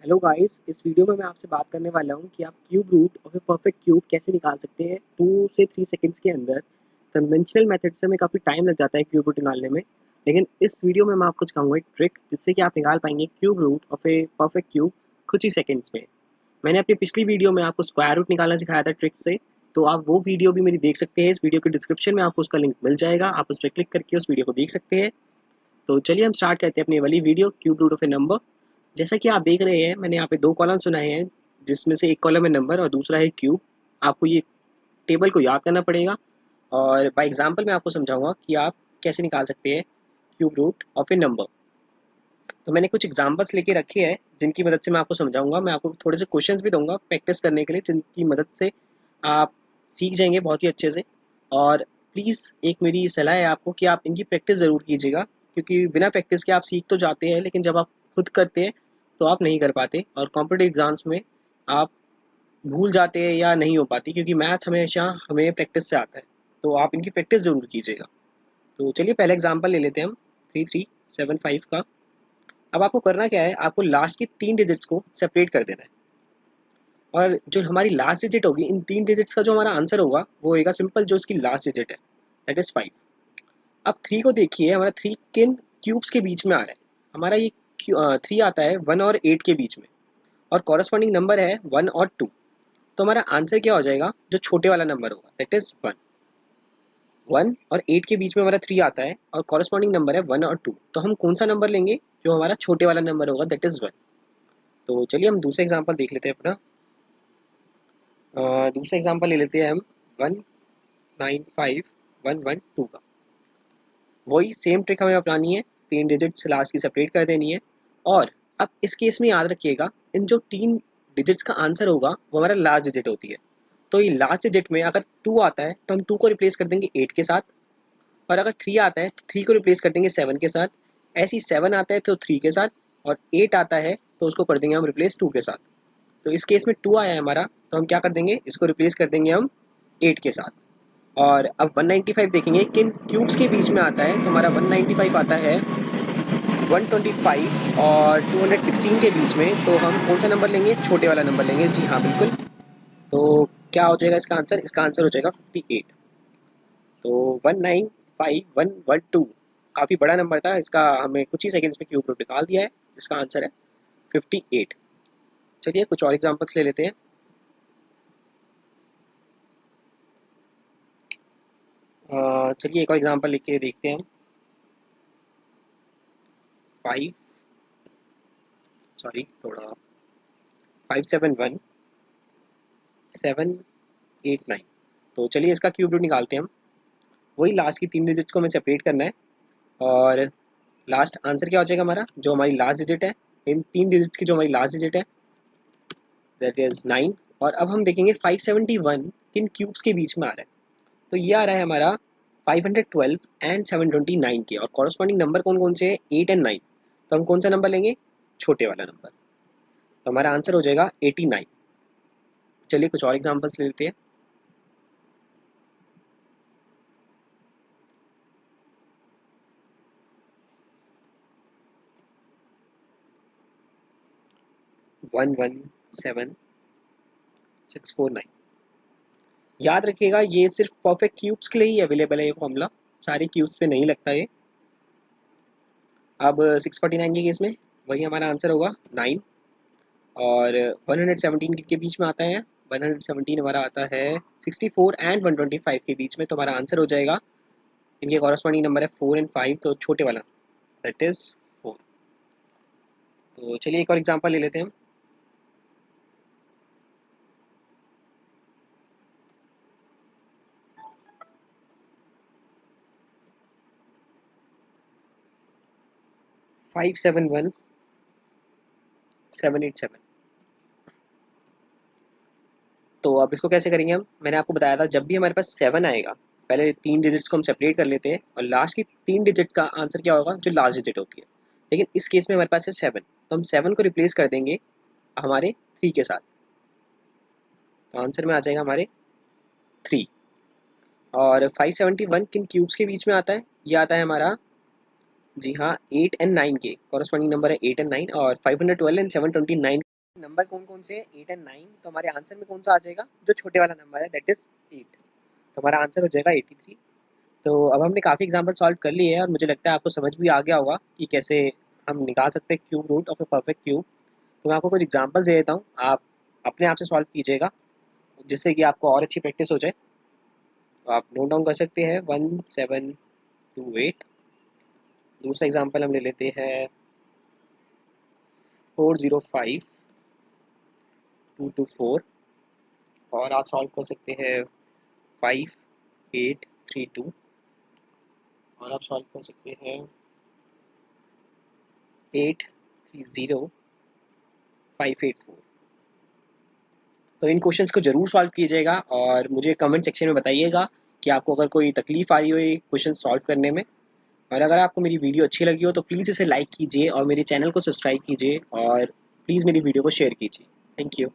Hello guys, इस video में मैं आपसे बात करने वाला हूँ कि आप क्यूब रूट और फिर परफेक्ट क्यूब कैसे निकाल सकते हैं 2 से 3 सेकंड्स के अंदर। कन्वेंशनल मेथड से हमें काफ़ी टाइम लग जाता है क्यूब रूट निकालने में, लेकिन इस वीडियो में मैं आपको सिखाऊंगा एक ट्रिक जिससे कि आप निकाल पाएंगे क्यूब रूट और फिर परफेक्ट क्यूब कुछ ही सेकंड्स में। मैंने अपनी पिछली वीडियो में आपको स्क्वायर रूट निकालना सिखाया था ट्रिक से, तो आप वो वीडियो भी मेरी देख सकते हैं। इस वीडियो के डिस्क्रिप्शन में आपको उसका लिंक मिल जाएगा, आप उस पर क्लिक करके उस वीडियो को देख सकते हैं। तो चलिए हम स्टार्ट करते हैं अपनी वाली video cube root of a number. जैसा कि आप देख रहे हैं, मैंने यहाँ पे 2 कॉलम बनाए हैं, जिसमें से एक कॉलम है नंबर और दूसरा है क्यूब। आपको ये टेबल को याद करना पड़ेगा और बाय एग्जांपल मैं आपको समझाऊंगा कि आप कैसे निकाल सकते हैं cube root of a number. तो मैंने कुछ एग्जांपल्स लेके रखे हैं जिनकी मदद से मैं आपको समझाऊंगा। मैं आपको थोड़े से क्वेश्चंस भी दूंगा प्रैक्टिस करने के लिए, जिनकी मदद से आप सीख जाएंगे बहुत ही अच्छे से। और प्लीज़ एक मेरी सलाह है आपको कि आप इनकी प्रैक्टिस ज़रूर कीजिएगा, क्योंकि बिना प्रैक्टिस के आप सीख तो जाते हैं, लेकिन जब आप खुद करते हैं तो आप नहीं कर पाते और कॉम्पिटिटिव एग्जाम्स में आप भूल जाते हैं या नहीं हो पाती, क्योंकि मैथ हमेशा हमें प्रैक्टिस से आता है। तो आप इनकी प्रैक्टिस ज़रूर कीजिएगा। तो चलिए पहले एग्जाम्पल ले लेते हैं हम 3375 का। अब आपको करना क्या है, आपको लास्ट की 3 डिजिट्स को सेपरेट कर देना है और जो हमारी लास्ट डिजिट होगी, इन 3 डिजिट्स का जो हमारा आंसर होगा वो होगा सिंपल, जो इसकी लास्ट डिजिट है, दैट इज़ 5। अब 3 को देखिए, हमारा 3 किन क्यूब्स के बीच में आ रहा है। हमारा ये 3 आता है 1 और 8 के बीच में, और कॉरस्पॉन्डिंग नंबर है 1 और 2। तो हमारा आंसर क्या हो जाएगा, जो छोटे वाला नंबर होगा, दैट इज़ 1। 1 और 8 के बीच में हमारा 3 आता है और कॉरस्पॉन्डिंग नंबर है 1 और 2। तो हम कौन सा नंबर लेंगे, जो हमारा छोटे वाला नंबर होगा, दैट इज़ 1। तो चलिए हम दूसरा एग्जाम्पल देख लेते हैं अपना। दूसरा एग्जाम्पल ले लेते हैं हम 195112 का। वही सेम ट्रिक हमें अपनानी है, 3 डिजिट्स लास्ट की सेपरेट कर देनी है। और अब इस केस में याद रखिएगा, इन जो 3 डिजिट्स का आंसर होगा वो हमारा लास्ट डिजिट होती है। तो ये लास्ट डिजिट में अगर 2 आता है तो हम 2 को रिप्लेस कर देंगे 8 के साथ, और अगर 3 आता है तो 3 को रिप्लेस कर देंगे 7 के साथ। ऐसे ही 7 आता है तो 3 के साथ, और 8 आता है तो उसको कर देंगे हम रिप्लेस 2 के साथ। तो इस केस में 2 आया है हमारा, तो हम क्या कर देंगे, इसको रिप्लेस कर देंगे हम 8 के साथ। और अब 195 देखेंगे किन क्यूब्स के बीच में आता है, तो हमारा 195 आता है 125 और 216 के बीच में। तो हम कौन सा नंबर लेंगे, छोटे वाला नंबर लेंगे। जी हाँ, बिल्कुल। तो क्या हो जाएगा इसका आंसर, इसका आंसर हो जाएगा 58। तो 195112 काफ़ी बड़ा नंबर था, इसका हमें कुछ ही सेकंड्स में क्यूब रूट निकाल दिया है। इसका आंसर है 58। चलिए कुछ और एग्जांपल्स ले लेते हैं। चलिए एक और एग्जांपल लिख के देखते हैं हम। 5 सॉरी थोड़ा 571789। तो चलिए इसका क्यूब रूट निकालते हैं हम। वही लास्ट की 3 डिजिट्स को हमें सेपरेट करना है, और लास्ट आंसर क्या हो जाएगा हमारा, जो हमारी लास्ट डिजिट है, इन 3 डिजिट्स की जो हमारी लास्ट डिजिट है, दैट इज़ 9। और अब हम देखेंगे 571 किन क्यूब्स के बीच में आ रहा है। तो ये आ रहा है हमारा 512 एंड 729 के, और कॉरस्पॉन्डिंग नंबर कौन कौन से हैं, 8 एंड 9। तो हम कौन सा नंबर लेंगे, छोटे वाला नंबर। तो हमारा आंसर हो जाएगा 89। चलिए कुछ और एग्जांपल्स ले लेते हैं। 117649। याद रखिएगा, ये सिर्फ परफेक्ट क्यूब्स के लिए ही अवेलेबल है ये फॉर्मूला, सारे क्यूब्स पे नहीं लगता ये। अब 649 के केस में वही हमारा आंसर होगा 9, और 117 के बीच में आता है। 117 हमारा आता है 64 एंड 125 के बीच में, तो हमारा आंसर हो जाएगा, इनके कॉरस्पॉन्डिंग नंबर है 4 एंड 5, तो छोटे वाला, दैट इज 4। तो चलिए एक और एग्जांपल ले लेते हैं हम। 571787। तो अब इसको कैसे करेंगे हम, मैंने आपको बताया था, जब भी हमारे पास 7 आएगा, पहले 3 डिजिट्स को हम सेपरेट कर लेते हैं, और लास्ट की 3 डिजिट का आंसर क्या होगा, जो लास्ट डिजिट होती है। लेकिन इस केस में हमारे पास है 7, तो हम 7 को रिप्लेस कर देंगे हमारे 3 के साथ। तो आंसर में आ जाएगा हमारे 3। और 571 किन क्यूब्स के बीच में आता है, ये आता है हमारा, जी हाँ, 8 एंड 9 के, कॉरस्पॉन्डिंग नंबर है 8 एंड 9, और 512 एंड 729 नंबर कौन कौन से 8 एंड 9, तो हमारे आंसर में कौन सा आ जाएगा, जो छोटे वाला नंबर है दैट इज 8, तो हमारा आंसर हो जाएगा 83। तो अब हमने काफ़ी एग्जाम्पल सॉल्व कर लिए हैं और मुझे लगता है आपको समझ भी आ गया होगा कि कैसे हम निकाल सकते हैं cube root of a perfect cube. तो मैं आपको कुछ एग्जाम्पल दे देता हूँ, आप अपने आप से सॉल्व कीजिएगा जिससे कि आपको और अच्छी प्रैक्टिस हो जाए। तो आप नोट डाउन कर सकते हैं 1728। दूसरा एग्जाम्पल हम ले लेते हैं 405224, और आप सॉल्व कर सकते हैं 5832, और आप सॉल्व कर सकते हैं 830584। तो इन क्वेश्चंस को जरूर सॉल्व कीजिएगा और मुझे कमेंट सेक्शन में बताइएगा कि आपको अगर कोई तकलीफ आ रही हो ये क्वेश्चन सॉल्व करने में। और अगर आपको मेरी वीडियो अच्छी लगी हो तो प्लीज़ इसे लाइक कीजिए और मेरे चैनल को सब्सक्राइब कीजिए और प्लीज़ मेरी वीडियो को शेयर कीजिए। Thank you.